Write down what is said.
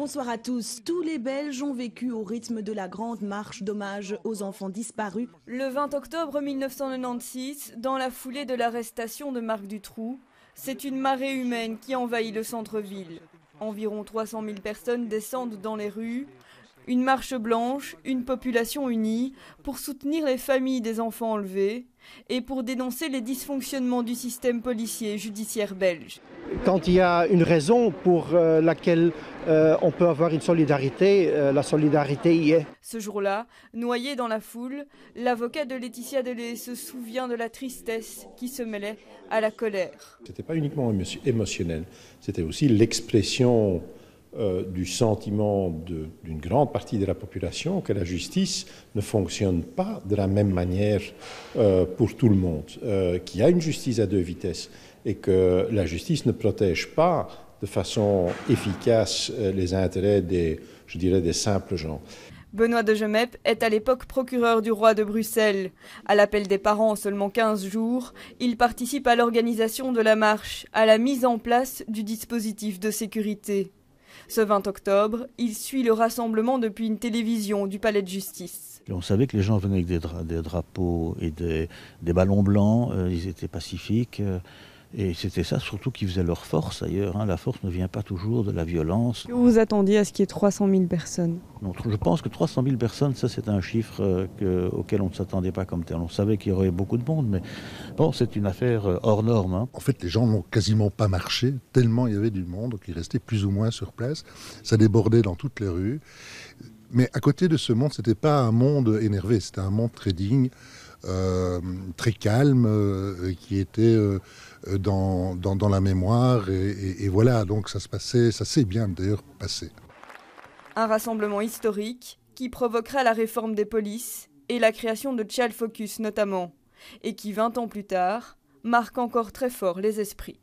Bonsoir à tous. Tous les Belges ont vécu au rythme de la grande marche d'hommage aux enfants disparus. Le 20 octobre 1996, dans la foulée de l'arrestation de Marc Dutroux, c'est une marée humaine qui envahit le centre-ville. Environ 300 000 personnes descendent dans les rues. Une marche blanche, une population unie pour soutenir les familles des enfants enlevés et pour dénoncer les dysfonctionnements du système policier et judiciaire belge. Quand il y a une raison pour laquelle on peut avoir une solidarité, la solidarité y est. Ce jour-là, noyé dans la foule, l'avocat de Laetitia Delay se souvient de la tristesse qui se mêlait à la colère. Ce n'était pas uniquement émotionnel, c'était aussi l'expression du sentiment d'une grande partie de la population que la justice ne fonctionne pas de la même manière pour tout le monde, qu'il y a une justice à deux vitesses et que la justice ne protège pas de façon efficace les intérêts des simples gens. Benoît de Gemep est à l'époque procureur du roi de Bruxelles. À l'appel des parents en seulement 15 jours, il participe à l'organisation de la marche, à la mise en place du dispositif de sécurité. Ce 20 octobre, il suit le rassemblement depuis une télévision du palais de justice. On savait que les gens venaient avec des drapeaux et des ballons blancs, ils étaient pacifiques. Et c'était ça surtout qui faisait leur force ailleurs. La force ne vient pas toujours de la violence. Vous vous attendiez à ce qu'il y ait 300 000 personnes? Non, je pense que 300 000 personnes, ça c'est un chiffre auquel on ne s'attendait pas comme tel. On savait qu'il y aurait beaucoup de monde, mais bon, c'est une affaire hors norme. En fait, les gens n'ont quasiment pas marché, tellement il y avait du monde, donc ils restaient plus ou moins sur place. Ça débordait dans toutes les rues. Mais à côté de ce monde, ce n'était pas un monde énervé, c'était un monde très digne, très calme, qui était dans la mémoire. Et voilà, donc ça s'est bien d'ailleurs passé. Un rassemblement historique qui provoquera la réforme des polices et la création de Child Focus notamment, et qui 20 ans plus tard marque encore très fort les esprits.